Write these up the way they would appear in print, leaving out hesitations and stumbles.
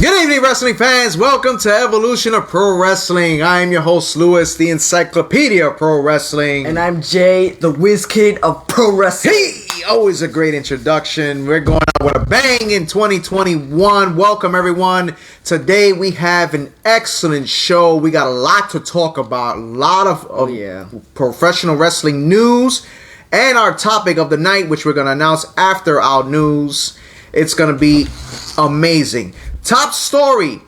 Good evening, wrestling fans. Welcome to Evolution of Pro Wrestling. I am your host, Lewis, the Encyclopedia of Pro Wrestling. And I'm Jay, the Whiz Kid of Pro Wrestling. Hey, always a great introduction. We're going out with a bang in 2021. Welcome, everyone. Today, we have an excellent show. We got a lot to talk about. A lot of professional wrestling news. And our topic of the night, which we're going to announce after our news. It's going to be amazing. Top story,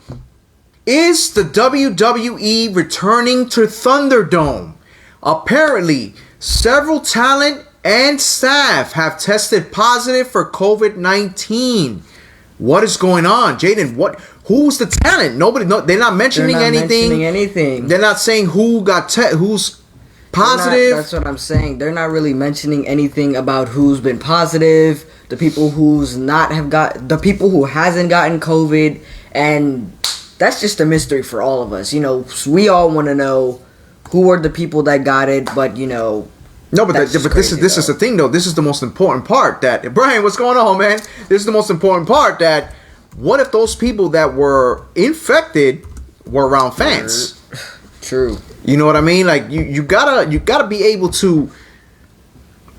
is the WWE returning to Thunderdome? Apparently, several talent and staff have tested positive for COVID-19. What is going on, Jaden? Who's the talent? Nobody. No, they're not mentioning anything. They're not saying who's positive. That's what I'm saying. They're not really mentioning anything about who's been positive, the people the people who hasn't gotten COVID, and that's just a mystery for all of us. You know, we all want to know who are the people that got it, but you know. No, but this is the thing though. This is the most important part. That Brian, what's going on, man? This is the most important part. That what if those people that were infected were around fans? True. You know what I mean? Like you gotta be able to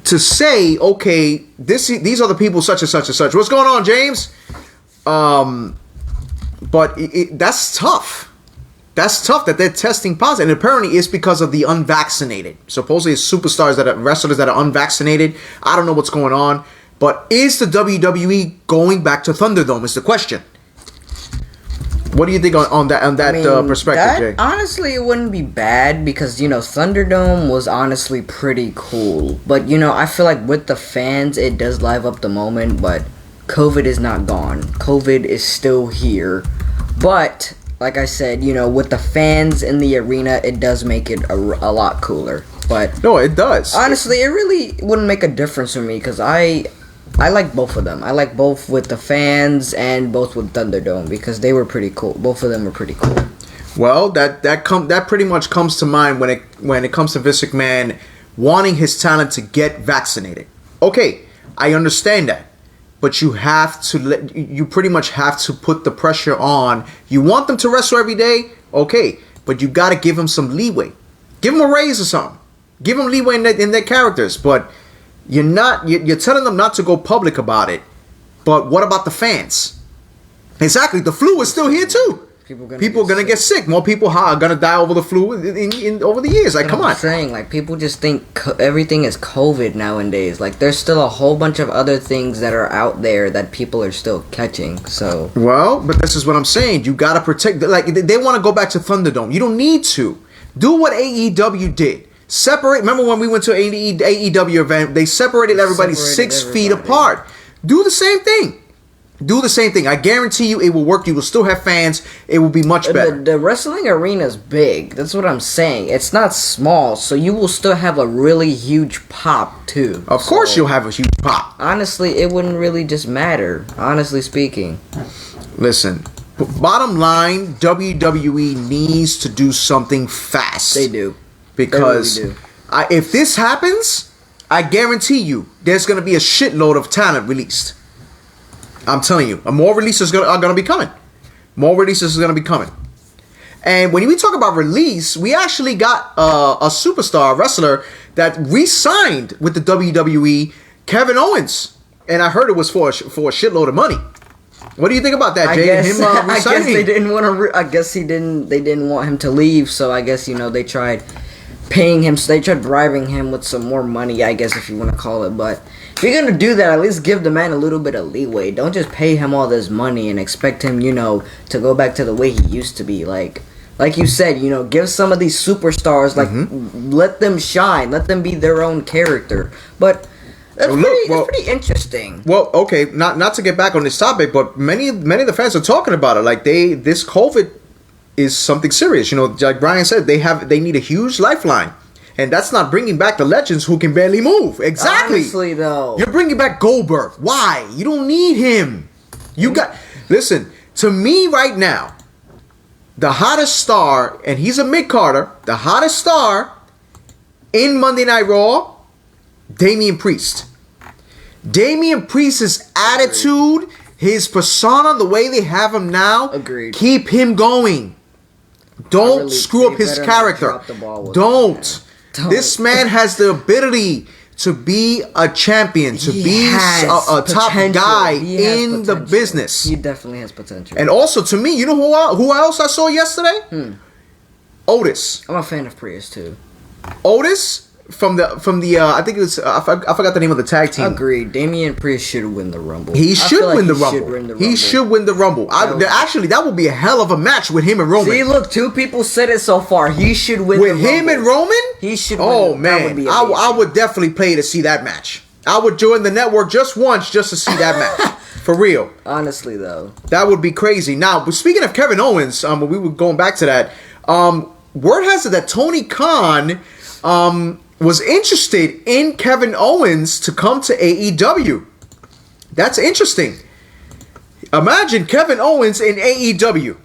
say, okay, these are the people such and such and such. What's going on, James? But that's tough. That's tough that they're testing positive. And apparently it's because of the unvaccinated. Supposedly it's wrestlers that are unvaccinated. I don't know what's going on. But is the WWE going back to Thunderdome is the question. What do you think on that perspective, Jay? Honestly, it wouldn't be bad because, you know, Thunderdome was honestly pretty cool. But, you know, I feel like with the fans, it does live up the moment. But COVID is not gone. COVID is still here. But, like I said, you know, with the fans in the arena, it does make it a lot cooler. But no, it does. Honestly, it really wouldn't make a difference for me because I like both of them. I like both with the fans and both with Thunderdome because they were pretty cool. Both of them were pretty cool. Well, that pretty much comes to mind when it comes to Vince McMahon wanting his talent to get vaccinated. Okay, I understand that, but you pretty much have to put the pressure on. You want them to wrestle every day, okay, but you got to give them some leeway. Give them a raise or something. Give them leeway in their characters, but. You're telling them not to go public about it, but what about the fans? Exactly, the flu is still here too. People are gonna get sick. More people are gonna die over the flu over the years. Like, come on. I'm saying, like, people just think everything is COVID nowadays. Like, there's still a whole bunch of other things that are out there that people are still catching. So, well, but this is what I'm saying. You gotta protect. Like, they want to go back to Thunderdome. You don't need to do what AEW did. Separate. Remember when we went to AEW event? They separated everybody 6 feet apart. Do the same thing. I guarantee you, it will work. You will still have fans. It will be much better. The wrestling arena is big. That's what I'm saying. It's not small, so you will still have a really huge pop too. Of course, you'll have a huge pop. Honestly, it wouldn't really just matter. Honestly speaking. Listen. Bottom line, WWE needs to do something fast. They do. Because if this happens, I guarantee you there's going to be a shitload of talent released. I'm telling you. More releases are going to be coming. And when we talk about release, we actually got a superstar wrestler that re-signed with the WWE, Kevin Owens. And I heard it was for a shitload of money. What do you think about that, Jay? I guess they didn't want to. They didn't want him to leave. So I guess, you know, they tried paying him. So they tried bribing him with some more money, I guess, if you want to call it. But if you're gonna do that, at least give the man a little bit of leeway. Don't just pay him all this money and expect him, you know, to go back to the way he used to be. Like you said, you know, give some of these superstars, let them shine, let them be their own character. But it's pretty interesting. Well, okay, not to get back on this topic, but many of the fans are talking about it. Like this COVID is something serious. You know, like Brian said, they need a huge lifeline, and that's not bringing back the legends who can barely move. Exactly. Honestly, though, you're bringing back Goldberg. Why? You don't need him. Listen to me right now. The hottest star, and he's a mid-carder. The hottest star in Monday Night Raw, Damien Priest. Damien Priest's attitude, His persona, the way they have him now, Agreed. keep him going. Don't screw up his character. Don't. This man has the ability to be a champion, to be a top guy in the business. He definitely has potential. And also, to me, you know who else I saw yesterday? Otis. I'm a fan of Priest too. Otis from the I think it was I forgot the name of the tag team. Agreed. Damien Priest should win the Rumble. He should win the Rumble. He should win the Rumble. Actually, that would be a hell of a match with him and Roman. See, look, 2 people said it so far. He should win with the him Rumble. and Roman. He should. Oh man, I would definitely pay to see that match. I would join the network just once just to see that match. For real. Honestly, though, that would be crazy. Now, speaking of Kevin Owens, we were going back to that. Word has it that Tony Khan was interested in Kevin Owens to come to AEW. That's interesting. Imagine Kevin Owens in AEW.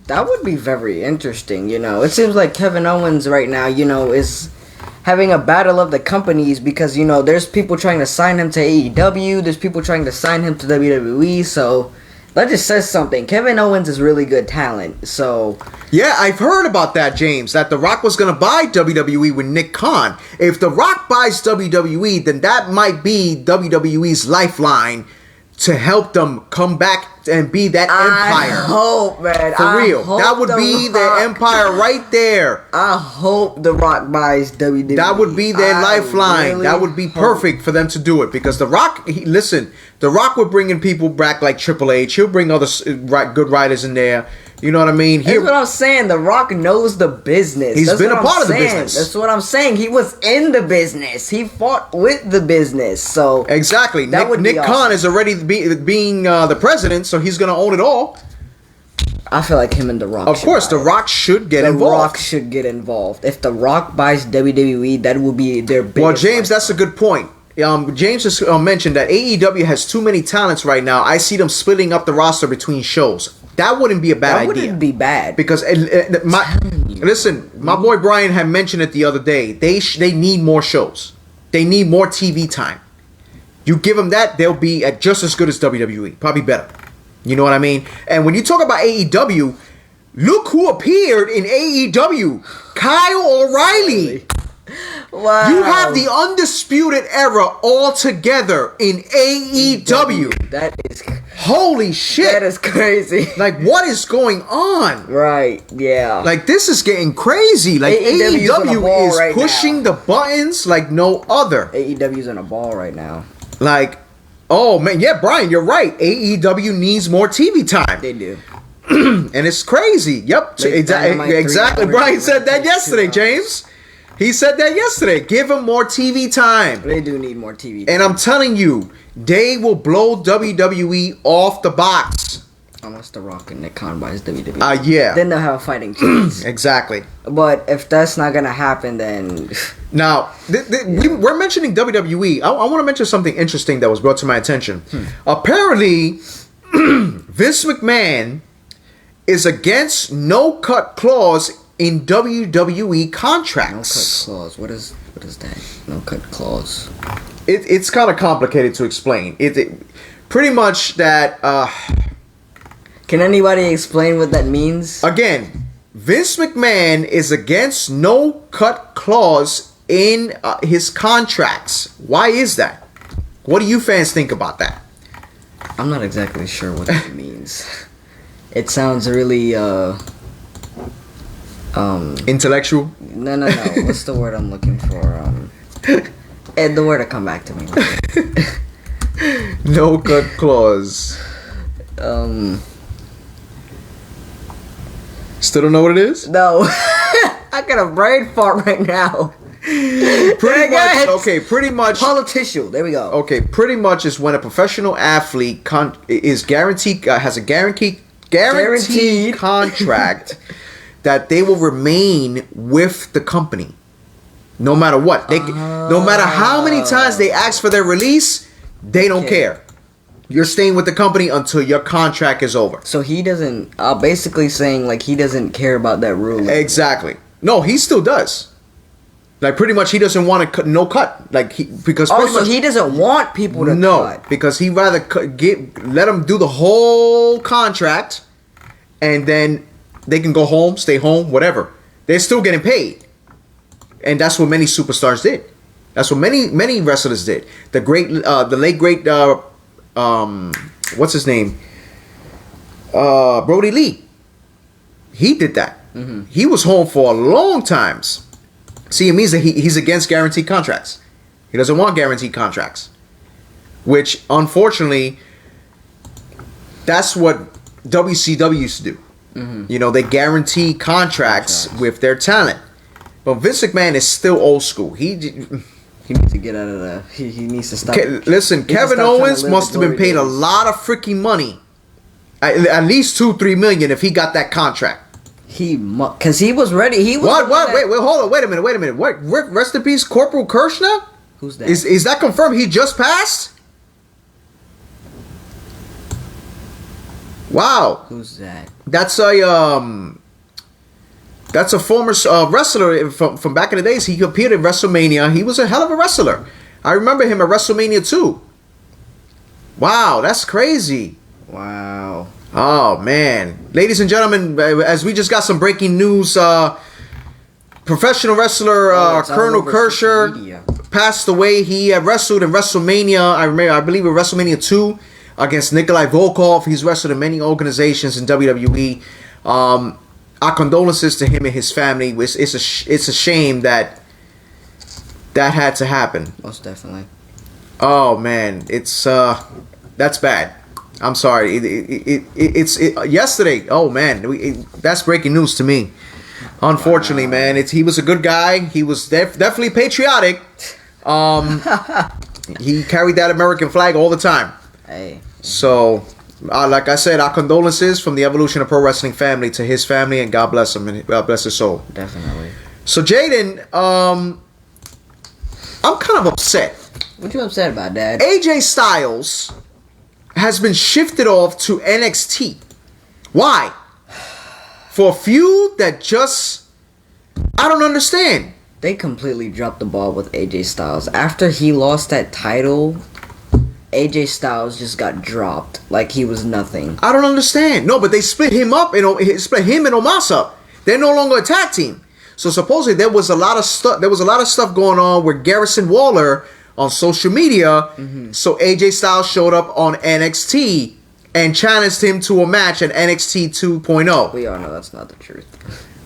That would be very interesting, It seems like Kevin Owens right now, is having a battle of the companies because, there's people trying to sign him to AEW, there's people trying to sign him to WWE, so that just says something. Kevin Owens is really good talent, so... Yeah, I've heard about that, James, that The Rock was going to buy WWE with Nick Khan. If The Rock buys WWE, then that might be WWE's lifeline to help them come back and be that empire. I hope, man. For real. That would be their empire right there. I hope The Rock buys WWE. That would be their lifeline. Really, that would be perfect for them to do it. Because The Rock, listen, The Rock would bring in people back like Triple H. He'll bring other good writers in there. You know what I mean? That's what I'm saying. The Rock knows the business. He's been a part of the business. That's what I'm saying. He was in the business. He fought with the business. So exactly. Nick Khan is already being the president, so he's gonna own it all. I feel like him and The Rock. Of course, The Rock should get involved. The Rock should get involved. If The Rock buys WWE, that will be their biggest. Well, James, that's a good point. James just mentioned that AEW has too many talents right now. I see them splitting up the roster between shows. That wouldn't be a bad idea. That wouldn't be bad. Because, listen, my boy Brian had mentioned it the other day. They need more shows. They need more TV time. You give them that, they'll be at just as good as WWE. Probably better. You know what I mean? And when you talk about AEW, look who appeared in AEW. Kyle O'Reilly. Wow. You have the Undisputed Era all together in AEW. That is... Holy shit. That is crazy. Like, what is going on? Right, yeah. Like, this is getting crazy. Like, AEW is pushing the buttons like no other. AEW's in a ball right now. Like, oh, man. Yeah, Brian, you're right. AEW needs more TV time. They do. And it's crazy. Yep. Exactly. Brian said that yesterday, James. He said that yesterday. Give them more TV time. They do need more TV time. And I'm telling you, they will blow WWE off the box. Unless The Rock and Nick Khan buys WWE. Yeah. Then they'll have a fighting chance. Exactly. But if that's not going to happen, then... Now, we're mentioning WWE. I want to mention something interesting that was brought to my attention. Apparently, Vince McMahon is against no-cut clause in WWE contracts. No cut clause. What is that? No cut clause. It's kind of complicated to explain. It pretty much that. Can anybody explain what that means? Again, Vince McMahon is against no cut clause in his contracts. Why is that? What do you fans think about that? I'm not exactly sure what that means. It sounds really intellectual? No. What's the word I'm looking for? And the word will come back to me. No cut clause. Still don't know what it is? No. I got a brain fart right now. Pretty much. Politician. There we go. Okay, pretty much is when a professional athlete is guaranteed has a guaranteed contract that they will remain with the company, no matter what. No matter how many times they ask for their release, they don't care. You're staying with the company until your contract is over. So he doesn't. Basically saying like he doesn't care about that rule. Exactly. No, he still does. Like pretty much, he doesn't want to cut, no cut. Like because pretty so he doesn't want people to cut. Because he rather let them do the whole contract, and then they can go home, stay home, whatever. They're still getting paid, and that's what many superstars did. That's what many wrestlers did. The late great, what's his name? Brody Lee. He did that. Mm-hmm. He was home for a long times. See, it means that he's against guaranteed contracts. He doesn't want guaranteed contracts. Which, unfortunately, that's what WCW used to do. Mm-hmm. You know, they guarantee contracts with their talent. But Vince McMahon is still old school. He needs to get out of that. He needs to stop. Listen, Kevin Owens must have been paid a lot of freaking money. At least $2-3 million if he got that contract. Because he was ready. He was what? Wait, hold on. Wait a minute. What? Rest in peace, Corporal Kirscher? Who's that? Is that confirmed? He just passed? Wow. Who's that? That's a former wrestler from back in the days. He appeared at WrestleMania. He was a hell of a wrestler. I remember him at WrestleMania 2. Wow, that's crazy. Wow. Oh, man. Ladies and gentlemen, as we just got some breaking news, professional wrestler Colonel Kirscher passed away. He had wrestled in WrestleMania, I believe in WrestleMania 2 against Nikolai Volkov. He's wrestled in many organizations in WWE. Our condolences to him and his family. It's a shame that had to happen. Most definitely. Oh, man. That's bad. I'm sorry. It's yesterday. Oh man, that's breaking news to me. Unfortunately, man, he was a good guy. He was definitely patriotic. He carried that American flag all the time. Hey. So, like I said, our condolences from the Evolution of Pro Wrestling family to his family, and God bless him and God bless his soul. Definitely. So, Jaden, I'm kind of upset. What you upset about, Dad? AJ Styles has been shifted off to NXT. Why? For a feud that I don't understand. They completely dropped the ball with AJ Styles. After he lost that title, AJ Styles just got dropped like he was nothing. I don't understand. No, but they split him up and split him and Omos up. They're no longer a tag team. So supposedly there was a lot of stuff. There was a lot of stuff going on with Garrison Waller on social media. Mm-hmm. So AJ Styles showed up on NXT and challenged him to a match at NXT 2.0. We all know that's not the truth.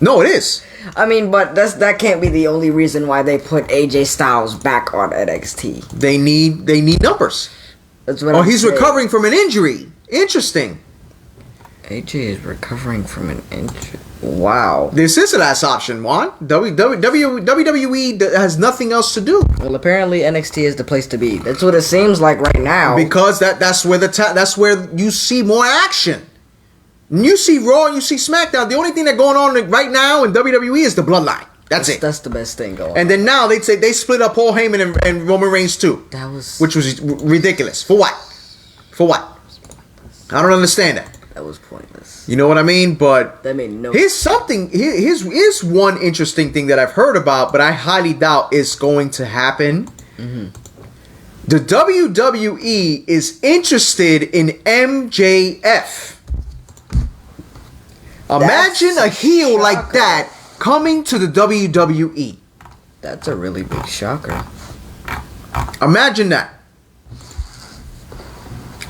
No, it is. I mean, but that can't be the only reason why they put AJ Styles back on NXT. They need numbers. That's what he's saying. Recovering from an injury. Interesting. AJ is recovering from an injury. Wow. This is the last option, Juan. WWE has nothing else to do. Well, apparently NXT is the place to be. That's what it seems like right now. Because that's where that's where you see more action. You see Raw and you see SmackDown. The only thing that's going on right now in WWE is the Bloodline. That's it. That's the best thing going on. And then now they split up Paul Heyman and Roman Reigns too. Which was ridiculous. For what? For what? I don't understand that. That was pointless. You know what I mean? But that made no. Here's one interesting thing that I've heard about, but I highly doubt it's going to happen. Mm-hmm. The WWE is interested in MJF. Imagine a heel like that coming to the WWE. That's a really big shocker. Imagine that.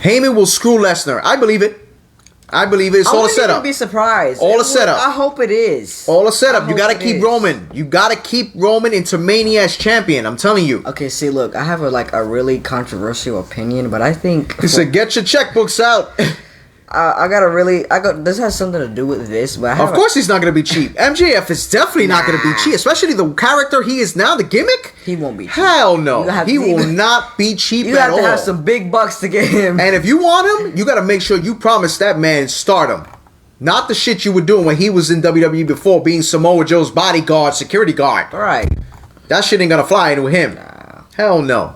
Heyman will screw Lesnar. I believe it. It's all a setup. I wouldn't be surprised. All a setup. I hope it is. All a setup. You gotta keep Roman. You gotta keep Roman into Mania as champion. I'm telling you. Okay, see, look, I have a really controversial opinion, but I think he said, "Get your checkbooks out." This has something to do with this, but of course he's not going to be cheap. MJF is definitely not going to be cheap, especially the character he is now, the gimmick. He won't be cheap. Hell no. He will not be cheap at all. You have to have some big bucks to get him. And if you want him, you got to make sure you promise that man stardom. Not the shit you were doing when he was in WWE before, being Samoa Joe's bodyguard, security guard. All right. That shit ain't going to fly into him. Nah. Hell no.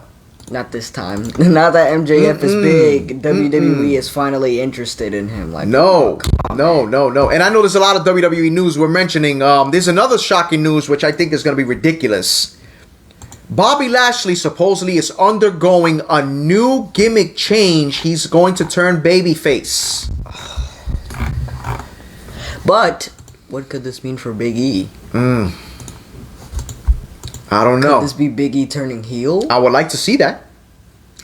Not this time. Now that MJF is big, WWE is finally interested in him. Like, no. And I know there's a lot of WWE news we're mentioning. There's another shocking news which I think is going to be ridiculous. Bobby Lashley supposedly is undergoing a new gimmick change. He's going to turn babyface. But what could this mean for Big E? I don't know. Could this be Big E turning heel? I would like to see that.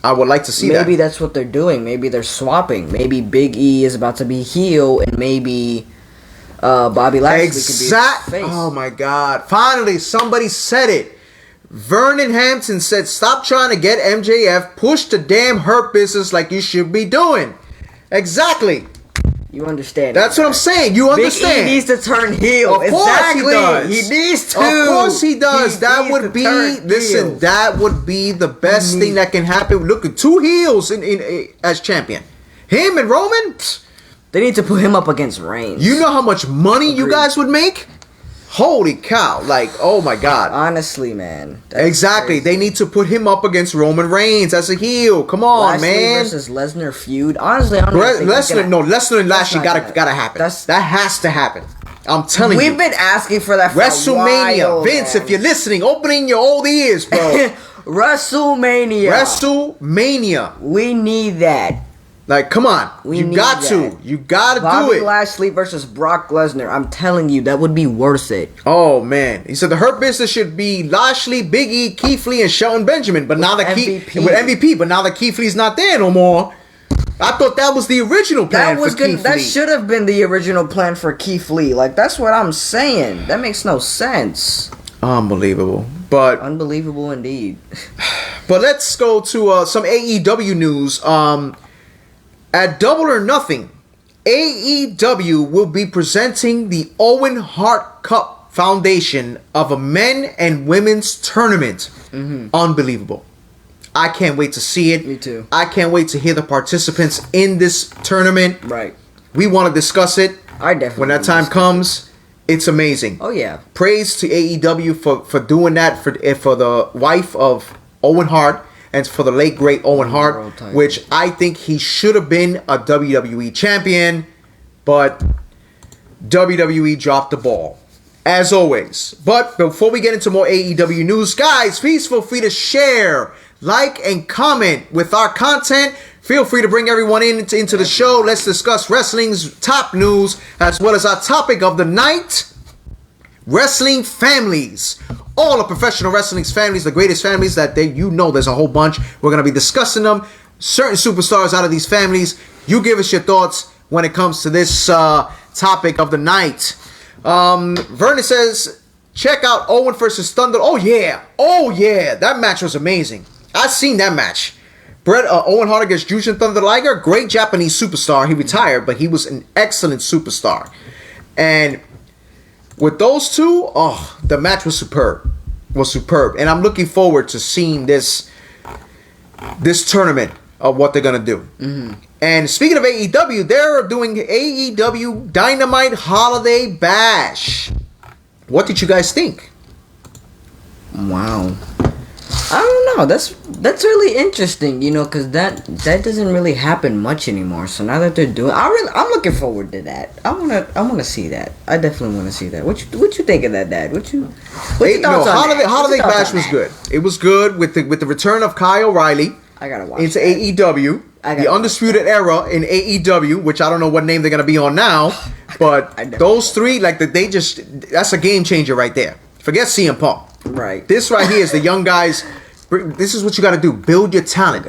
Maybe that's what they're doing. Maybe they're swapping. Maybe Big E is about to be heel, and maybe Bobby Lashley could be his face. Oh my God! Finally, somebody said it. Vernon Hampton said, "Stop trying to get MJF. Push the damn Hurt Business like you should be doing." Exactly. You understand? That's what I'm saying. You understand. Big E needs to turn heel. Of course he does. He needs to. Of course he does. That would be that would be the best thing that can happen. Look at 2 heels in as champion. Him and Roman. They need to put him up against Reigns. You know how much money you guys would make? Holy cow. Like, oh my God. Honestly, man. Exactly. Crazy. They need to put him up against Roman Reigns as a heel. Come on, Lashley man. versus Lesnar feud. Honestly, I don't think Lesnar and Lashley gotta happen. That has to happen. I'm telling you. We've been asking for that for WrestleMania. a while, Vince, man. if you're listening, opening your old ears, bro. WrestleMania. We need that. Like, come on. You got to do it. Bobby Lashley versus Brock Lesnar. I'm telling you, that would be worth it. Oh, man. He said the Hurt Business should be Lashley, Big E, Keith Lee, and Shelton Benjamin. But now that with MVP. But now that Keith Lee's not there no more. I thought that was the original plan for Keith Lee. That should have been the original plan for Keith Lee. Like, that's what I'm saying. That makes no sense. Unbelievable. Unbelievable indeed. But let's go to some AEW news. At Double or Nothing, AEW will be presenting the Owen Hart Cup Foundation of a men and women's tournament. Unbelievable. I can't wait to see it. Me too. I can't wait to hear the participants in this tournament. Right. We want to discuss it. I definitely. When that time comes, it's amazing. Oh, yeah. Praise to AEW for doing that for the wife of Owen Hart. And for the late, great Owen Hart, which I think he should have been a WWE champion, but WWE dropped the ball, as always. But before we get into more AEW news, guys, please feel free to share, like, and comment with our content. Feel free to bring everyone into the show. Let's discuss wrestling's top news, as well as our topic of the night, wrestling families. All of professional wrestling's families, the greatest families that there's a whole bunch. We're going to be discussing them. Certain superstars out of these families. You give us your thoughts when it comes to this topic of the night. Vernon says, check out Owen versus Thunder. Oh yeah. That match was amazing. I've seen that match. Owen Hart against Jushin Thunder Liger. Great Japanese superstar. He retired, but he was an excellent superstar. And with those two, the match was superb. And I'm looking forward to seeing this tournament of what they're going to do. And speaking of AEW, they're doing AEW Dynamite Holiday Bash. What did you guys think? Wow. I don't know. That's really interesting, because that doesn't really happen much anymore. So now that they're doing, I'm looking forward to that. I wanna see that. I definitely want to see that. What you think of that, Dad? What your thoughts on that? Holiday Bash was good. It was good with the return of Kyle O'Reilly. I gotta watch into that. AEW. The Undisputed Era in AEW, which I don't know what name they're gonna be on now, but those three, that's a game changer right there. Forget CM Punk. Right. This right here is the young guys. This is what you got to do. Build your talent.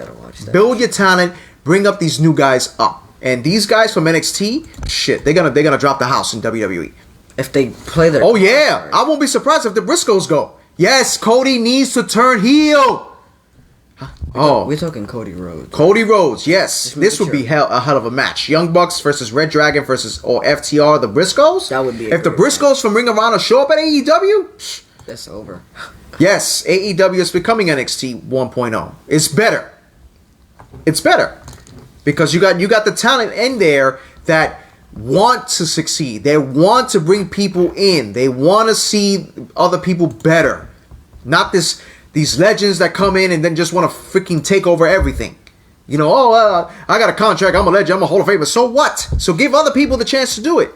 Build your talent. Bring up these new guys up. And these guys from NXT, shit, they're gonna drop the house in WWE. If they play their. Oh yeah, I won't be surprised if the Briscoes go. Yes, Cody needs to turn heel. We're talking Cody Rhodes. Cody Rhodes, yes. This would be a hell of a match. Young Bucks versus Red Dragon versus FTR, the Briscoes. That would be. If the Briscoes from Ring of Honor show up at AEW, that's over. Yes, AEW is becoming NXT 1.0. It's better. It's better because you got the talent in there that want to succeed. They want to bring people in. They want to see other people better. Not these legends that come in and then just want to freaking take over everything. I got a contract. I'm a legend. I'm a Hall of Famer. So what? So give other people the chance to do it.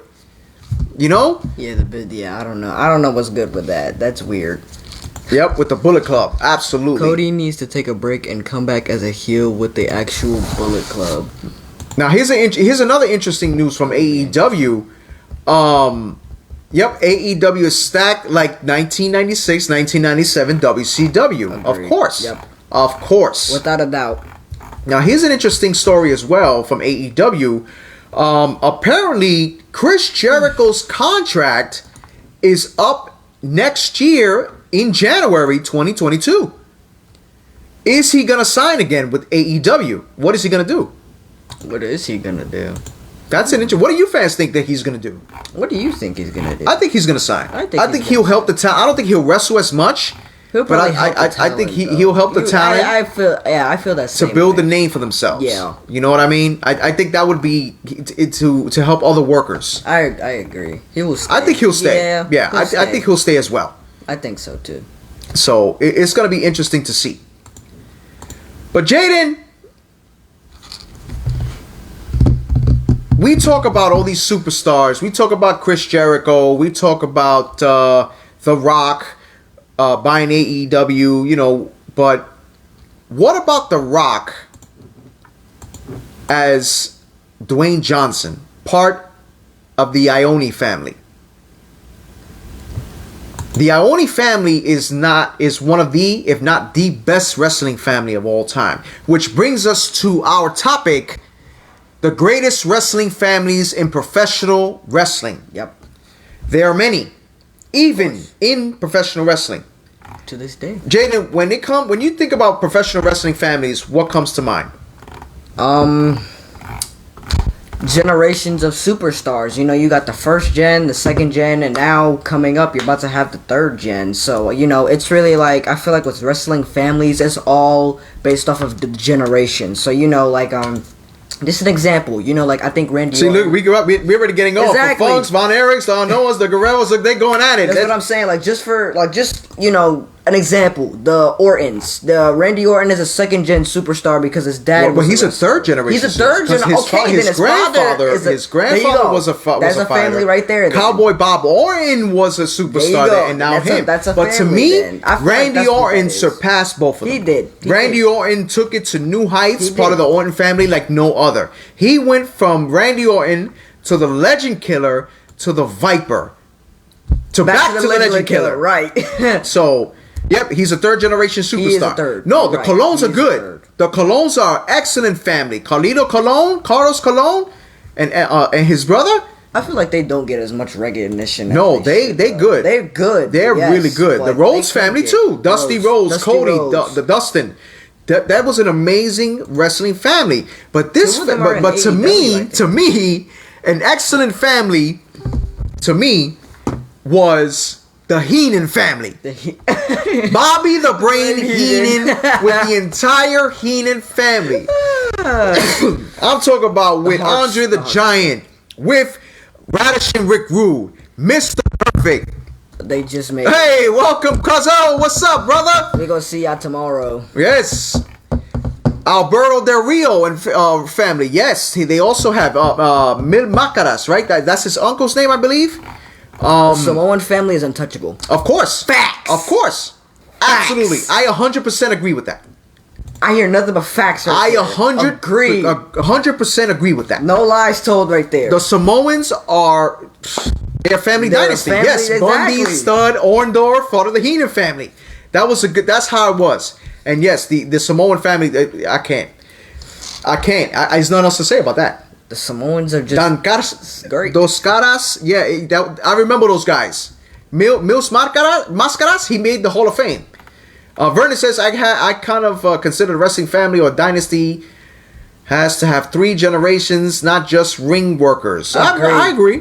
Yeah, I don't know. I don't know what's good with that. That's weird. Yep, with the Bullet Club. Absolutely. Cody needs to take a break and come back as a heel with the actual Bullet Club. Now here's another interesting news from AEW. Yep, AEW is stacked like 1996, 1997 WCW. Agreed. Of course. Yep. Of course. Without a doubt. Now here's an interesting story as well from AEW. Apparently Chris Jericho's contract is up next year in January 2022. Is he gonna sign again with AEW? What is he gonna do? What is he gonna do? That's an interesting. What do you fans think that he's gonna do? What do you think he's gonna do? I think he's gonna sign. I think he'll help the town. I don't think he'll wrestle as much. But I think he'll help the talent. I feel that to build a name for themselves. Yeah, you know what I mean. I think that would be to help other workers. I agree. He will stay. I think he'll stay. Yeah, I think he'll stay as well. I think so too. So it's gonna be interesting to see. But Jaden, we talk about all these superstars. We talk about Chris Jericho. We talk about The Rock. Buying AEW, you know, but what about The Rock as Dwayne Johnson, part of the Ione family? The Ione family is one of the, if not the best wrestling family of all time, which brings us to our topic, the greatest wrestling families in professional wrestling. Yep. There are many, even in professional wrestling. To this day. Jaden, when you think about professional wrestling families, what comes to mind? Generations of superstars. You know, you got the first gen, the second gen, and now coming up, you're about to have the third gen. So, you know, it's really like, I feel like with wrestling families, it's all based off of the generation. So, you know, like, just an example, you know, like I think Randy. See, Orton, look, we're already getting off. Exactly. The Funks, Von Eriks, the Noahs, the Guerreros, look, they're going at it. That's what I'm saying. Like just you know, an example, the Ortons. The Randy Orton is a second gen superstar because his dad. Well, he's a third generation. He's a third generation. Okay, his grandfather was a fighter. That's a family right there. Cowboy Bob Orton was a superstar, and now him. That's a but to me, Randy Orton surpassed both of them. He did. Randy Orton took it to new heights, part of the Orton family like no other. He went from Randy Orton to the Legend Killer to the Viper to back to the Legend Killer. Right. So. Yep, he's a third generation superstar. He is a third. No, the Colones are good. The Colones are excellent family. Carlos Colon, and his brother. I feel like they don't get as much recognition. No, they good. They're good. They're really good. The Rhodes family too. Dusty Rhodes, Cody, the Dustin. That was an amazing wrestling family. But to me, an excellent family to me was the Heenan family. Bobby the Brain Heenan with the entire Heenan family. I'm talking about with Andre the Giant, with Radish and Rick Rude, Mr. Perfect. They just made. Hey, welcome, Cuzzo. What's up, brother? We're gonna see y'all tomorrow. Yes. Alberto Del Rio and family. Yes, they also have Mil Macaras, right? That's his uncle's name, I believe. Samoan family is untouchable. Of course. Facts. Of course. Facts. Absolutely. I 100% agree with that. I hear nothing but facts right there. 100% agree with that. No lies told right there. The Samoans are their family dynasty. Yes, exactly. Bundy, Stud, Orndorff, part of the Heenan family. That's how it was. And yes, the Samoan family, I can't. There's nothing else to say about that. The Samoans are just great. Dos Caras, yeah, I remember those guys. Mils Mascaras, he made the Hall of Fame. Vernon says, I kind of consider the wrestling family or dynasty has to have 3 generations, not just ring workers. I agree.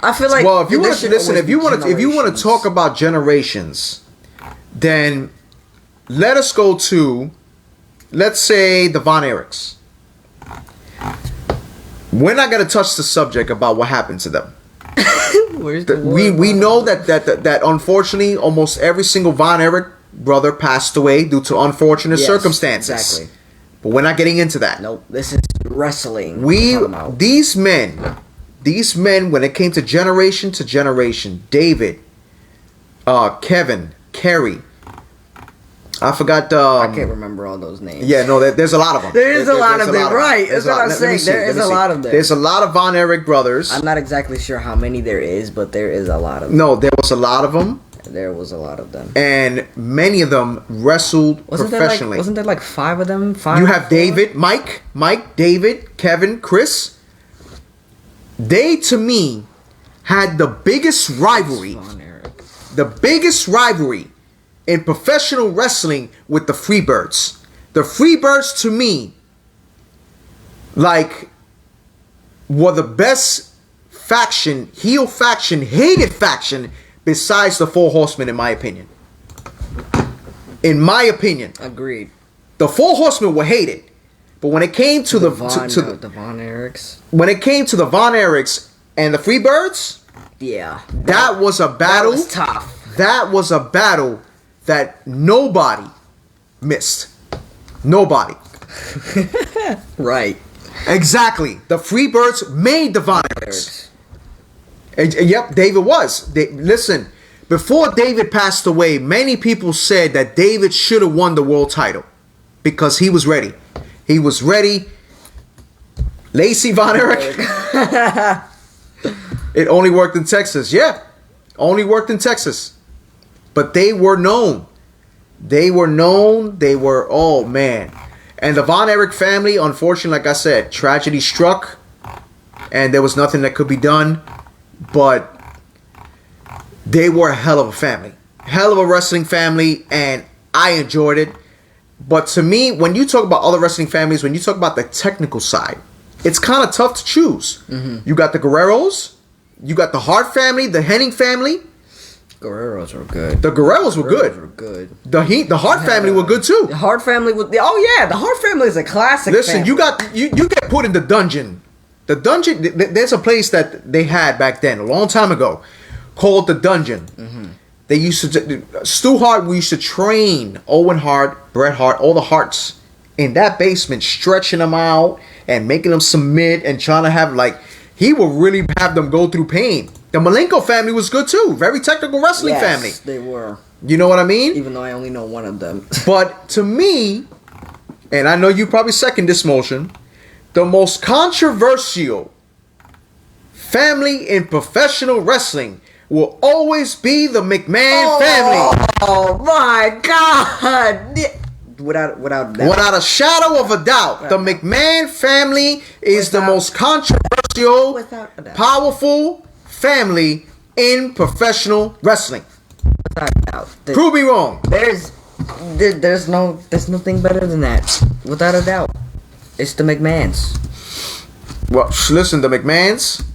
I feel like if you want to talk about generations, then let us go to, let's say, the Von Eriks. We're not going to touch the subject about what happened to them. We know that unfortunately almost every single Von Erich brother passed away due to unfortunate circumstances. Exactly. But we're not getting into that. Nope. This is wrestling. These men, when it came to generation, David, Kevin, Kerry. I forgot. I can't remember all those names. Yeah, no, there's a lot of them. There is a lot of them, right? That's what I'm saying. There is a lot of them. There's a lot of Von Erich brothers. I'm not exactly sure how many there is, but there is a lot of them. No, there was a lot of them. There was a lot of them. And many of them wrestled professionally. Wasn't there like 5 of them? You have David, Mike, David, Kevin, Chris. They, to me, had the biggest rivalry. The biggest rivalry in professional wrestling with the Freebirds. The Freebirds, to me, like, were the best faction, heel faction, hated faction, besides the Four Horsemen, in my opinion. In my opinion. Agreed. The Four Horsemen were hated. But when it came to the Von Eriks. When it came to the Von Eriks and the Freebirds, yeah. That was a battle. That was tough. That was a battle that nobody missed. Nobody. Right. Exactly. The Freebirds made the Von Eriks. Yep, David was. Listen, before David passed away, many people said that David should have won the world title because he was ready. He was ready. Lacey Von Erich. It only worked in Texas. Yeah, only worked in Texas. But they were known. They were known. They were, oh man. And the Von Erich family, unfortunately, like I said, tragedy struck. And there was nothing that could be done. But they were a hell of a family. Hell of a wrestling family. And I enjoyed it. But to me, when you talk about other wrestling families, when you talk about the technical side, it's kind of tough to choose. Mm-hmm. You got the Guerreros. You got the Hart family, the Henning family. Guerreros were good. The Guerreros were good. The Hart family were good too. The Hart family was. Oh yeah, the Hart family is a classic. Listen, family. you get put in the dungeon. The dungeon. There's a place that they had back then, a long time ago, called the Dungeon. Mm-hmm. They used to. Stu Hart. We used to train Owen Hart, Bret Hart, all the Harts in that basement, stretching them out and making them submit and trying to have like. He would really have them go through pain. The Malenko family was good too. Very technical wrestling family. Yes, they were. You know what I mean? Even though I only know one of them. But to me, and I know you probably second this motion, the most controversial family in professional wrestling will always be the McMahon family. Oh my God! Without a shadow of a doubt, the McMahon family is the most controversial, powerful family in professional wrestling. Without a doubt. Prove me wrong. There's nothing better than that. Without a doubt, it's the McMahons. Well, listen, the McMahons,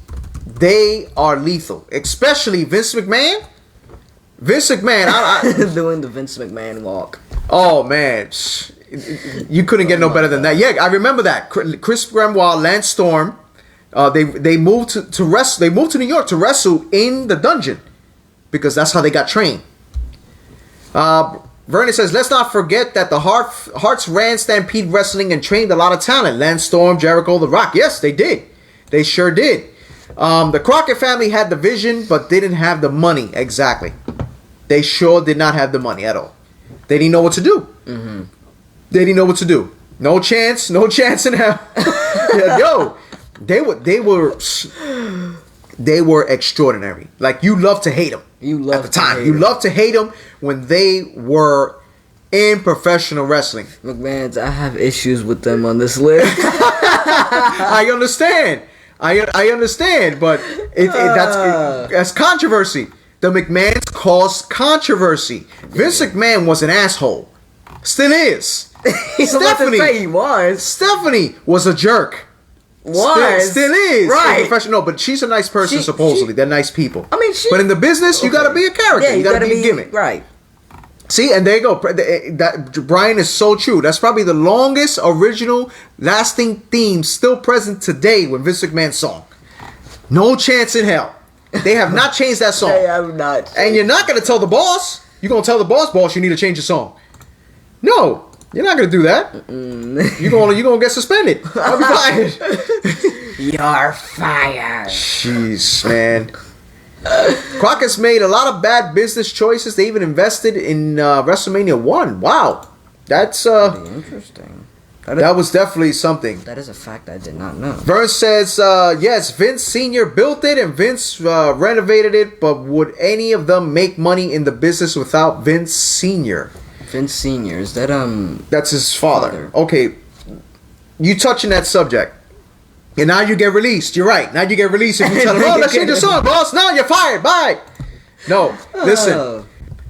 they are lethal, especially Vince McMahon. Vince McMahon, doing the Vince McMahon walk. Oh man, you couldn't get no better than that. Yeah, I remember that. Chris Benoit, Lance Storm, they moved to wrestle. They moved to New York to wrestle in the Dungeon because that's how they got trained. Vernon says, let's not forget that the Hearts ran Stampede Wrestling and trained a lot of talent. Lance Storm, Jericho, The Rock. Yes, they did. They sure did. The Crockett family had the vision, but didn't have the money. Exactly. They sure did not have the money at all. They didn't know what to do. Mm-hmm. They didn't know what to do. No chance in hell. Yo, they were extraordinary. Like, you love to hate them. At the time, you love to hate them when they were in professional wrestling. McMahon's, I have issues with them on this list. I understand. I understand, but that's controversy. The McMahons caused controversy. Vince McMahon was an asshole. Still is. Stephanie was a jerk. Still is. Right. Professional. No, but she's a nice person, supposedly. They're nice people. I mean, but in the business, you gotta be a character. Yeah, you gotta be a gimmick. Right. See, and there you go. That Brian is so true. That's probably the longest, original, lasting theme still present today with Vince McMahon's song. No chance in hell. They have not changed that song. They have not. And you're not going to tell the boss. You're going to tell the boss, you need to change the song. No, you're not going to do that. You're going to get suspended. I'll be fired. You're fired. Jeez, man. Crockett's made a lot of bad business choices. They even invested in WrestleMania 1. Wow. That's Pretty interesting. That was definitely something. That is a fact I did not know. Vern says, yes, Vince Sr. built it and Vince renovated it, but would any of them make money in the business without Vince Sr.? Vince Sr., is that, That's his father. Okay, you touching that subject. And now you get released. You're right. Now you get released if you tell him, oh, let's change the song, boss. No, you're fired. Bye. No, listen.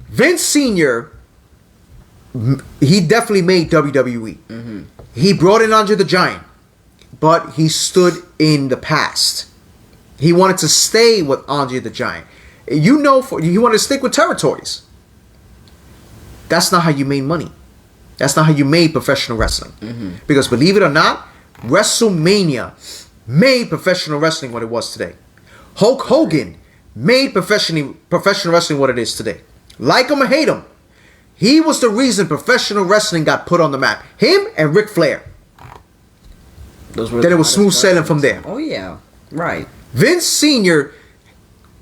Vince Sr., he definitely made WWE. Mm-hmm. He brought in Andre the Giant, but he stood in the past. He wanted to stay with Andre the Giant. He wanted to stick with territories. That's not how you made money. That's not how you made professional wrestling. Mm-hmm. Because believe it or not, WrestleMania made professional wrestling what it was today. Hulk Hogan made professional wrestling what it is today. Like him or hate him, he was the reason professional wrestling got put on the map. Him and Ric Flair. Then it was smooth sailing from there. Oh yeah, right. Vince Sr.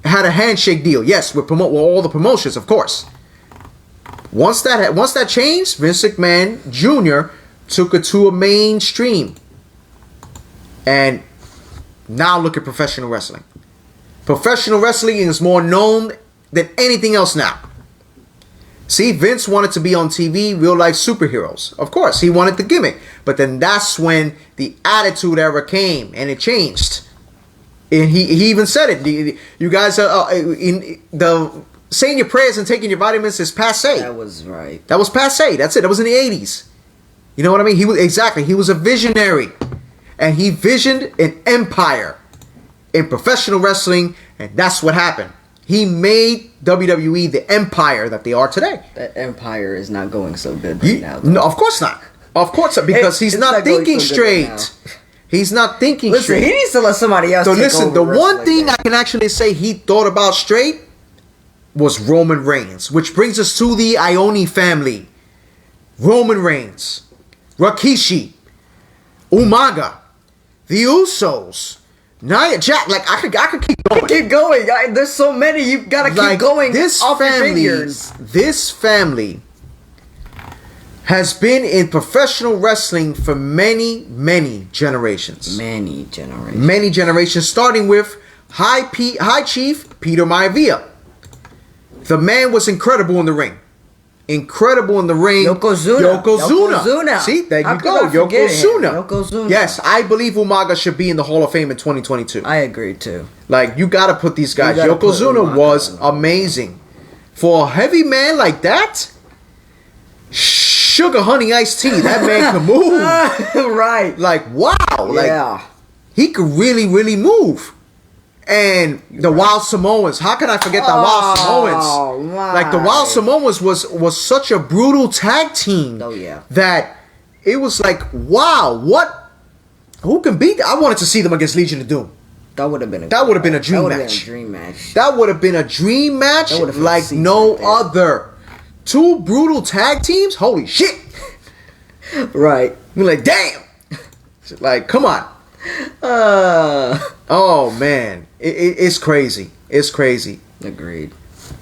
had a handshake deal. Yes, with all the promotions, of course. Once that changed, Vince McMahon Jr. took it to a mainstream. And now look at professional wrestling. Professional wrestling is more known than anything else now. See, Vince wanted to be on TV, real life superheroes. Of course, he wanted the gimmick. But then that's when the Attitude Era came and it changed. And he even said it. You guys are in the saying your prayers and taking your vitamins is passe. That was right. That was passe. That's it. That was in the 80s. You know what I mean? He was a visionary. And he visioned an empire in professional wrestling, and that's what happened. He made WWE the empire that they are today. That empire is not going so good right now. No, of course not. Of course not, because he's not thinking straight. Right, he's not thinking straight. Listen, he needs to let somebody else take over the one thing I can actually say he thought about straight was Roman Reigns, which brings us to the Ione family. Roman Reigns, Rikishi, Umaga, the Usos, Nia Jax. Like I could keep going. Keep going. There's so many. You gotta keep going. This family has been in professional wrestling for many, many generations. Many generations. Starting with High Chief Peter Maivia. The man was incredible in the ring. Yokozuna. See, there you go. Yokozuna. Yes, I believe Umaga should be in the Hall of Fame in 2022. I agree too. Like, you gotta put these guys. Yokozuna was amazing. For a heavy man like that, sugar honey iced tea, that man can move. Right. Like, wow. Like, he could really, really move. And the Wild Samoans. How can I forget the Wild Samoans? Like, the Wild Samoans was such a brutal tag team. Oh, yeah. That it was like, wow, what? Who can beat? I wanted to see them against Legion of Doom. That would have been a dream match. That would have been a dream match like no other. Two brutal tag teams? Holy shit. Right. You're like, damn. Like, come on. Oh man, it's crazy. It's crazy. Agreed.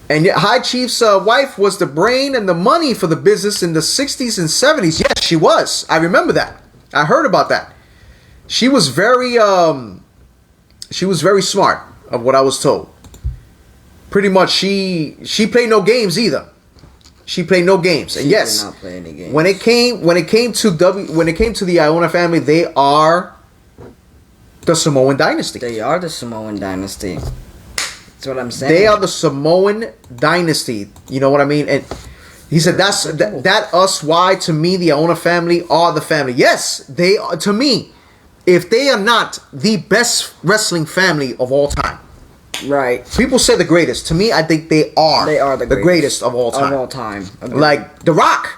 And yet, High Chief's wife was the brain and the money for the business in the 60s and 70s. Yes, she was. I remember that. I heard about that. She was very smart, of what I was told. Pretty much, she played no games either. She played no games. And yes, did not play any games. when it came to the Iona family, they are the Samoan dynasty. They are the Samoan dynasty. That's what I'm saying. They are the Samoan dynasty. You know what I mean? And he said that us why to me the Iona family are the family. Yes, they are to me. If they are not the best wrestling family of all time. Right. People say the greatest. To me, I think they are. They are the greatest of all time. Of all time. Agreed. Like The Rock.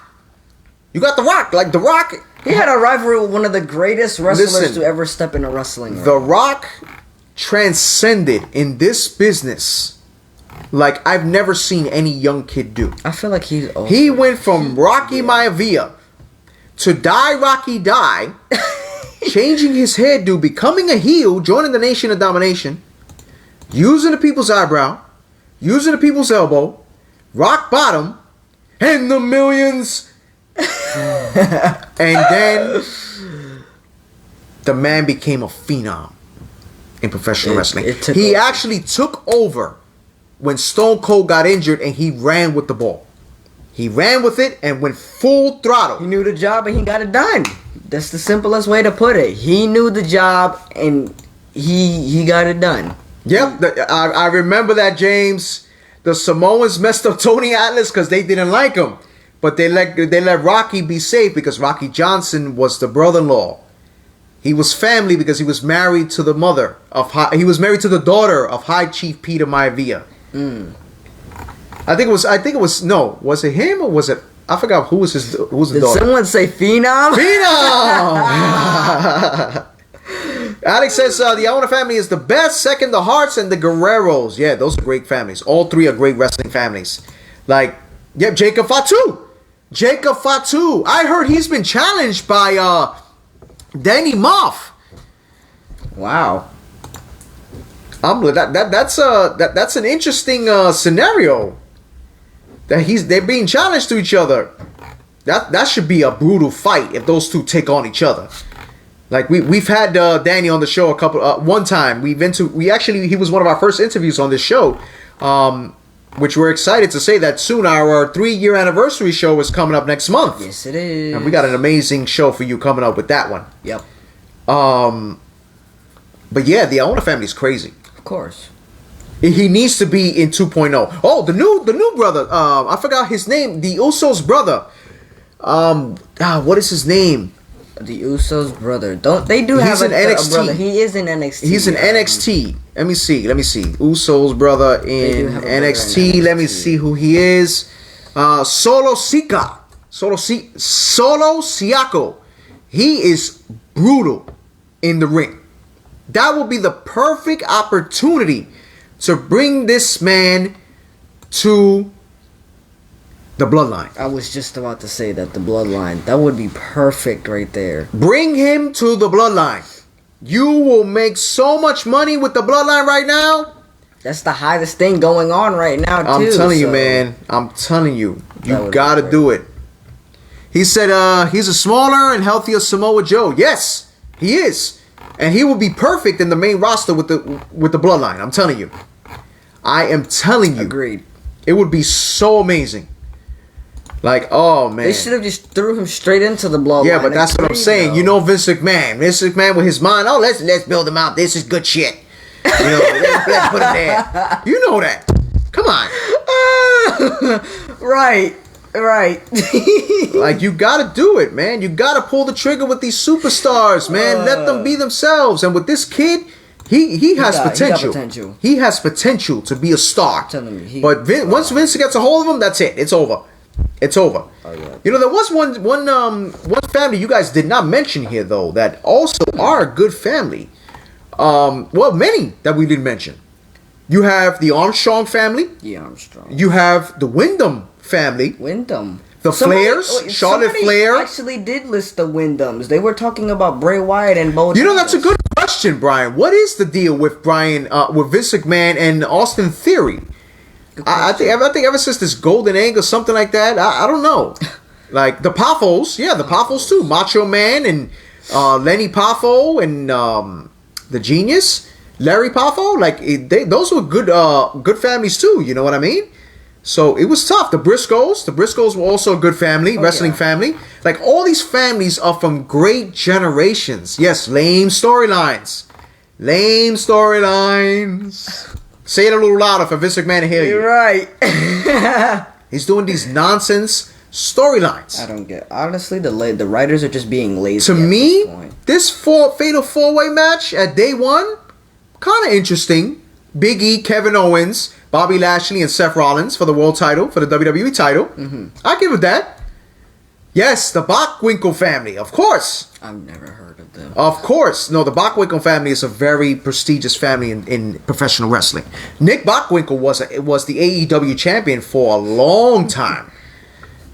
You got The Rock. Like The Rock. He had a rivalry with one of the greatest wrestlers to ever step in a wrestling ring. The Rock transcended in this business like I've never seen any young kid do. I feel like he's old. He went from Rocky Maivia to Die Rocky Die, changing his hairdo, becoming a heel, joining the Nation of Domination, using the people's eyebrow, using the people's elbow, rock bottom, and the millions. And then the man became a phenom in professional wrestling. He actually took over when Stone Cold got injured, and he ran with the ball. He ran with it and went full throttle. He knew the job and he got it done. That's the simplest way to put it. He knew the job and he got it done. Yep, I remember that, James. The Samoans messed up Tony Atlas because they didn't like him, but they let Rocky be safe because Rocky Johnson was the brother-in-law. He was family because he was married to the daughter of High Chief Peter Maivia. I think it was was it him or was it? I forgot who was the daughter. Did someone say Phenom? Phenom! Alex says the Iona family is the best. Second, the Harts and the Guerreros. Yeah, those are great families. All three are great wrestling families. Jacob Fatu. I heard he's been challenged by Danny Moff. Wow. That's an interesting scenario. They're being challenged to each other. That should be a brutal fight if those two take on each other. Like we've had Danny on the show one time. He was one of our first interviews on this show, which we're excited to say that soon our 3-year anniversary show is coming up next month. Yes, it is. And we got an amazing show for you coming up with that one. Yep. But yeah, the Iona family is crazy. Of course. He needs to be in 2.0. Oh, the new brother. I forgot his name. The Usos brother. What is his name? The Usos brother. They do have a brother. He is in NXT. He's in NXT. Let me see. Usos brother in NXT. Let me see who he is. Solo Siako. He is brutal in the ring. That will be the perfect opportunity to bring this man to the bloodline. I was just about to say that, the bloodline. That would be perfect right there. Bring him to the bloodline. You will make so much money with the bloodline right now. That's the highest thing going on right now, too. I'm telling you, man. I'm telling you. You gotta do it. He said he's a smaller and healthier Samoa Joe. Yes, he is. And he will be perfect in the main roster with the bloodline. I'm telling you. I am telling you. Agreed. It would be so amazing. Like, oh man. They should have just threw him straight into the bloodline. Yeah, but that's what I'm saying. You know Vince McMahon. Vince McMahon with his mind, let's build him out. This is good shit. You know, let's put him there. You know that. Come on. Right. Like, you gotta do it, man. You gotta pull the trigger with these superstars, man. Let them be themselves. And with this kid, he has potential. He has potential to be a star. But once Vince gets a hold of him, that's it. It's over. Oh, yeah. You know, there was one family you guys did not mention here, though, that also are a good family. Many that we didn't mention. You have the Armstrong family. You have the Wyndham family. The Flares. Charlotte Flair. Actually did list the Wyndhams. They were talking about Bray Wyatt and Bo. You know, that's a good question, Brian. What is the deal with with Vince McMahon and Austin Theory? I think ever since this Golden Egg or something like that, I don't know. Like the Poffos, the Poffos too. Macho Man and Lenny Poffo and the Genius, Larry Poffo. Like those were good families too. You know what I mean? So it was tough. The Briscoes were also a good family, wrestling family. Like all these families are from great generations. Yes, lame storylines. Say it a little louder for Vince McMahon to hear you. You're right. He's doing these nonsense storylines. I don't get. Honestly, the writers are just being lazy. To me, this fatal 4-way match at day one, kind of interesting. Big E, Kevin Owens, Bobby Lashley, and Seth Rollins for the world title, for the WWE title. Mm-hmm. I give it that. Yes, the Bockwinkel family, of course. I've never heard of them. Of course. No, the Bockwinkel family is a very prestigious family in professional wrestling. Nick Bockwinkel was the AEW champion for a long time.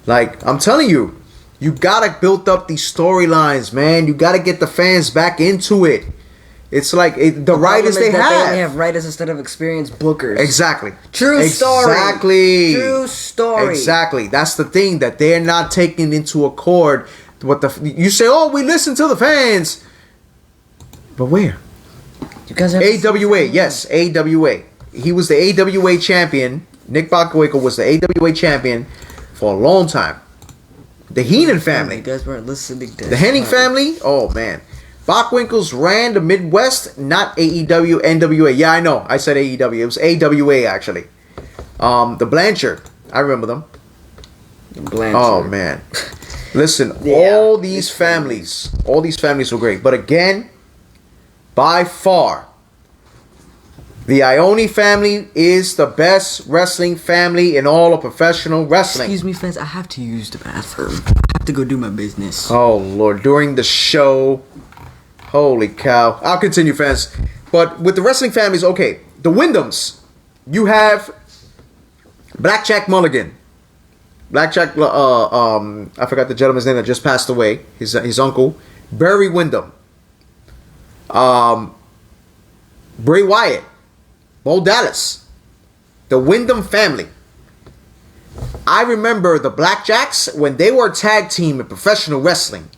Like, I'm telling you, you gotta build up these storylines, man. You gotta get the fans back into it. It's like the writers they They have. only have writers instead of experienced bookers. Exactly. True story. Exactly. True story. Exactly. That's the thing that they're not taking into accord. What you say? Oh, we listen to the fans. But where? You guys AWA. Yes, AWA. He was the AWA champion. Nick Bockwinkel was the AWA champion for a long time. The Heenan family. You guys weren't listening to the Henning family. Oh man. Bockwinkel's ran the Midwest, not AEW, NWA. Yeah, I know. I said AEW. It was AWA, actually. The Blanchard. I remember them. Blanchard. Oh, man. Listen, all these families were great. But again, by far, the Ione family is the best wrestling family in all of professional wrestling. Excuse me, fans. I have to use the bathroom. I have to go do my business. Oh, Lord. During the show... Holy cow. I'll continue, fans. But with the wrestling families, okay. The Wyndhams. You have Blackjack Mulligan. Blackjack, I forgot the gentleman's name that just passed away. His uncle. Barry Windham. Bray Wyatt. Bo Dallas. The Windham family. I remember the Blackjacks when they were a tag team in professional wrestling.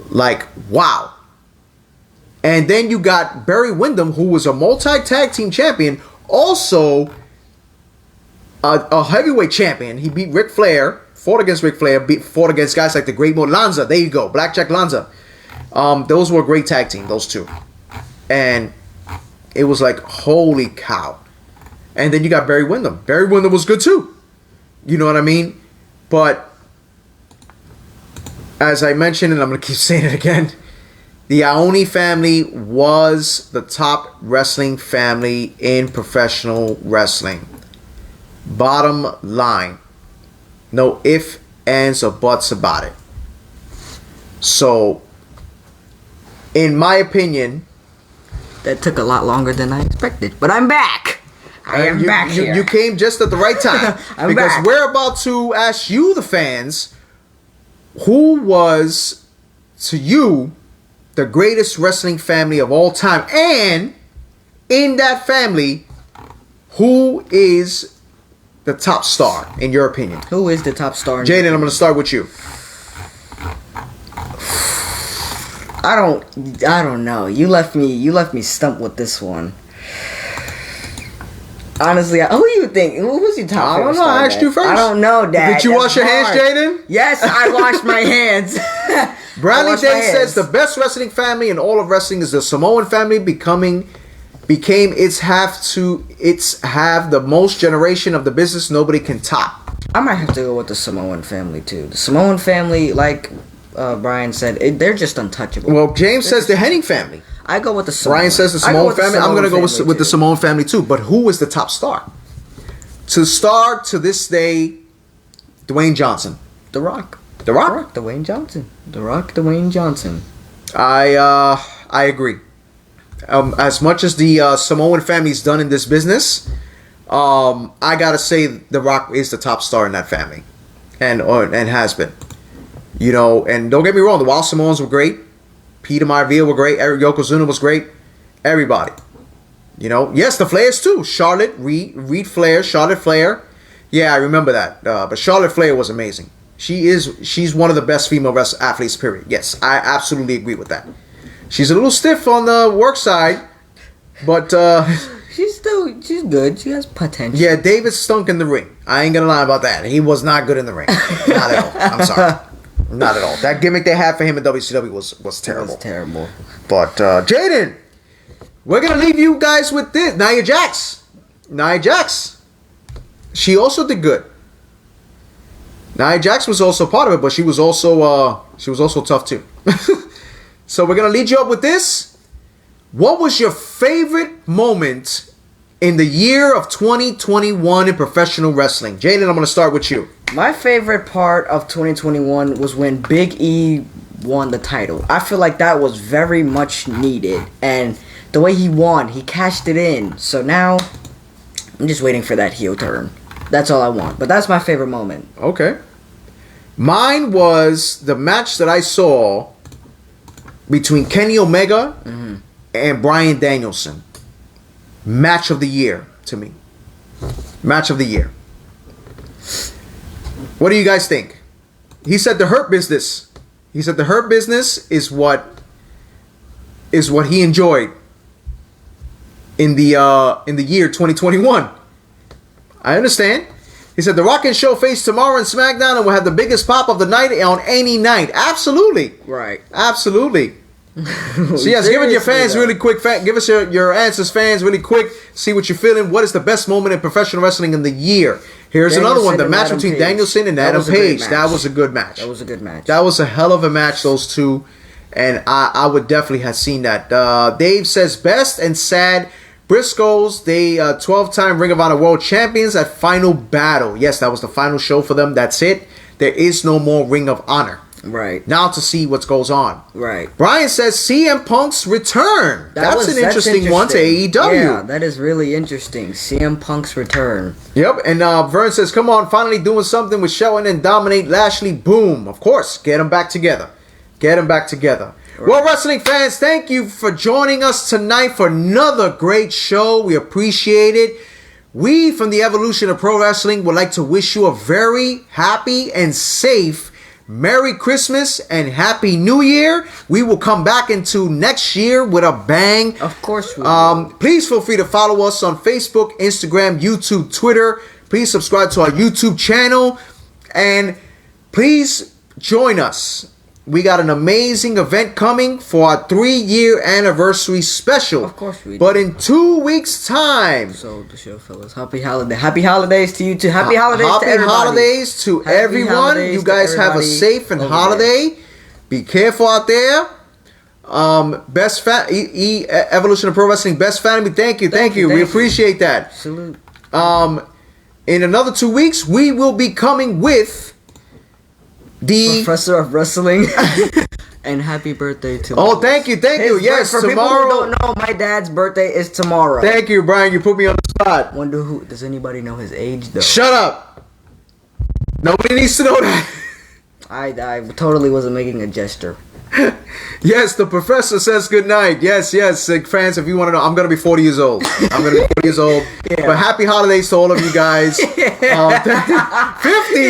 Like, wow. And then you got Barry Windham, who was a multi-tag team champion, also a heavyweight champion. He beat Ric Flair, fought against Ric Flair, fought against guys like the Great Mo Lanza. There you go, Blackjack Lanza. Those were a great tag team, those two. And it was like, holy cow. And then you got Barry Windham. Barry Windham was good too. You know what I mean? But as I mentioned, and I'm going to keep saying it again, the Ione family was the top wrestling family in professional wrestling. Bottom line. No ifs, ands, or buts about it. So, in my opinion... That took a lot longer than I expected. But I'm back! I am back here. You came just at the right time. because back. We're about to ask you, the fans, who was, to you, the greatest wrestling family of all time? And in that family, who is the top star, in your opinion? Who is the top star? Jaden, I'm going to start with you. I don't know. You left me stumped with this one. Honestly, who do you think? Who was your top? I don't know. I asked you first. I don't know, Dad. Did you wash your hands, Jaden? Yes, I washed my hands. Bradley Day says the best wrestling family in all of wrestling is the Samoan family. Became its have the most generation of the business nobody can top. I might have to go with the Samoan family too. The Samoan family, like Brian said, they're just untouchable. Well, James says the Henning family. I go with the Samoan. Brian says the Samoan family. I'm going to go with the Samoan family too. But who is the top star? To this day, Dwayne Johnson. The Rock. The Rock? Dwayne Johnson. The Rock, Dwayne Johnson. I agree. As much as the Samoan family's done in this business, I gotta say The Rock is the top star in that family, and has been. You know, and don't get me wrong, the Wild Samoans were great. Peter Maivia were great. Eric Yokozuna was great. Everybody. You know, yes, the Flairs too. Charlotte, Reed Flair, Charlotte Flair. Yeah, I remember that. But Charlotte Flair was amazing. She's one of the best female athletes, period. Yes, I absolutely agree with that. She's a little stiff on the work side, but she's good. She has potential. Yeah, David stunk in the ring. I ain't gonna lie about that. He was not good in the ring. Not at all. I'm sorry. Not at all. That gimmick they had for him in WCW was terrible. It was terrible. But Jaden, we're gonna leave you guys with this. Nia Jax. She also did good. Nia Jax was also part of it, but she was also tough too. So we're gonna lead you up with this. What was your favorite moment in the year of 2021 in professional wrestling? Jaden, I'm gonna start with you. My favorite part of 2021 was when Big E won the title. I feel like that was very much needed, and the way he won, he cashed it in. So now I'm just waiting for that heel turn. That's all I want. But that's my favorite moment. Okay. Mine was the match that I saw between Kenny Omega and Bryan Danielson. Match of the year to me. Match of the year. What do you guys think? He said the Hurt Business. He said the Hurt Business is what he enjoyed in the year 2021. I understand. He said the Rock and Show face tomorrow in SmackDown and will have the biggest pop of the night on any night. Absolutely. Right. Absolutely. So yes, give it your fans really quick. Give us your answers, fans, really quick. See what you're feeling. What is the best moment in professional wrestling in the year? Here's another one. The match between Danielson and Adam Page. That was a good match. That was a good match. That was a hell of a match, those two. And I would definitely have seen that. Dave says best and sad. Briscoes, they 12-time Ring of Honor World Champions at Final Battle. Yes, that was the final show for them. That's it. There is no more Ring of Honor. Right. Now to see what goes on. Right. Brian says CM Punk's return. That's an interesting one to AEW. Yeah, that is really interesting. CM Punk's return. Yep. And Vern says, come on, finally doing something with Shelton and dominate Lashley. Boom. Of course. Get them back together. Get them back together. Right. Well, wrestling fans, thank you for joining us tonight for another great show. We appreciate it. We, from the evolution of pro wrestling, would like to wish you a very happy and safe Merry Christmas and Happy New Year. We will come back into next year with a bang. Of course we will. Please feel free to follow us on Facebook, Instagram, YouTube, Twitter. Please subscribe to our YouTube channel. And please join us. We got an amazing event coming for our 3-year anniversary special. Of course we do. But in 2 weeks' time. So the show, fellas. Happy holidays to you too. Happy holidays to everybody. Happy holidays to everyone. You guys have a safe and holiday. Be careful out there. Evolution of Pro Wrestling Best Family. Thank you. We appreciate that. Salute. In another 2 weeks, we will be coming with the Professor of Wrestling. And happy birthday to Oh, thank you. Yes, for tomorrow. People who don't know, my dad's birthday is tomorrow. Thank you, Brian. You put me on the spot. Wonder who? Does anybody know his age though? Shut up. Nobody needs to know that. I totally wasn't making a gesture. Yes, the professor says good night. Yes, fans, if you want to know, I'm going to be 40 years old. Yeah. But happy holidays to all of you guys. 50.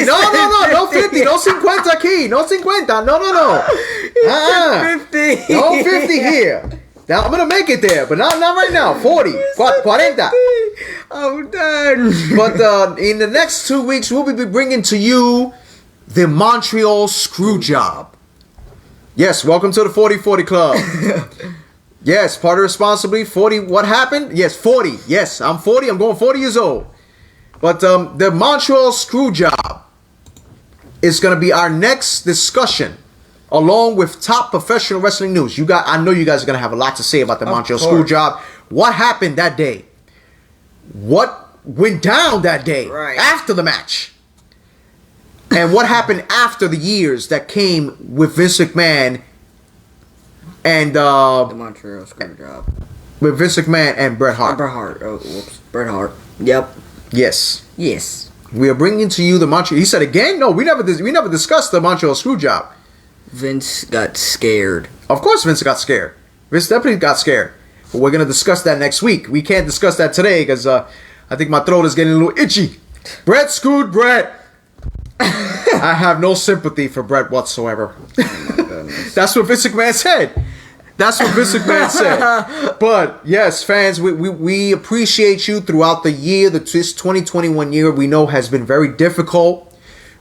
No, 50. No 50 aquí. No 50. No. 50. No 50 here. Now, I'm going to make it there, but not right now. 40. 40. I'm done. But in the next 2 weeks, we'll be bringing to you the Montreal Screwjob. Yes, welcome to the 40-40 Club. Yes, party responsibly. 40, what happened? Yes, 40. Yes, I'm 40. I'm going 40 years old. But the Montreal Screwjob is going to be our next discussion, along with top professional wrestling news. I know you guys are going to have a lot to say about the Montreal Screwjob. What happened that day? What went down that day after the match? And what happened after the years that came with Vince McMahon and the Montreal Screwjob. With Vince McMahon and Bret Hart. Bret Hart. Yep. Yes. We are bringing to you the Montreal. He said again? No, we never discussed the Montreal Screwjob. Vince got scared. Of course, Vince got scared. Vince definitely got scared. But we're gonna discuss that next week. We can't discuss that today because I think my throat is getting a little itchy. Bret screwed Bret. I have no sympathy for Bret whatsoever. Oh my goodness. That's what Vince McMahon said. But yes, fans, we appreciate you throughout the year. This 2021 year we know has been very difficult.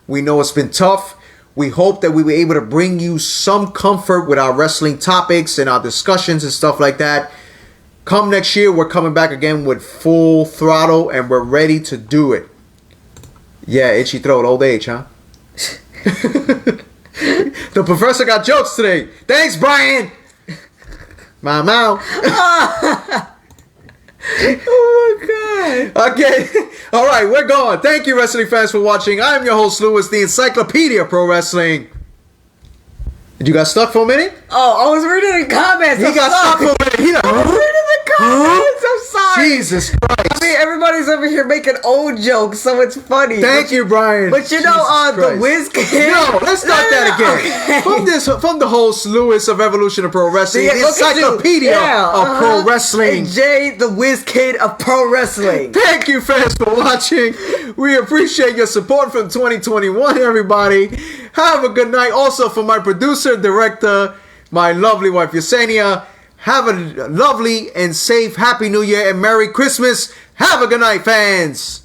We know it's been tough. We hope that we were able to bring you some comfort with our wrestling topics and our discussions and stuff like that. Come next year, we're coming back again with full throttle and we're ready to do it. Yeah, itchy throat, old age, huh? The professor got jokes today. Thanks, Brian. My mouth. Oh my god. Okay. All right, we're going. Thank you, wrestling fans, for watching. I'm your host, Lewis, the Encyclopedia of Pro Wrestling. Did you got stuck for a minute? Oh, I was reading the comments. He got stuck for a minute. I was reading the comments. I'm sorry. Jesus Christ. I mean, everybody's over here making old jokes, so it's funny. Thank you, Brian. But you know, the Wiz Kid. No, let's start that again. Okay. From the host Lewis of Evolution of Pro Wrestling, Yeah, the look at you. encyclopedia of Pro Wrestling. And Jay, the Wiz Kid of Pro Wrestling. Thank you, fans, for watching. We appreciate your support from 2021, everybody. Have a good night. Also, for my producer, director, my lovely wife, Yesenia. Have a lovely and safe Happy New Year and Merry Christmas. Have a good night, fans.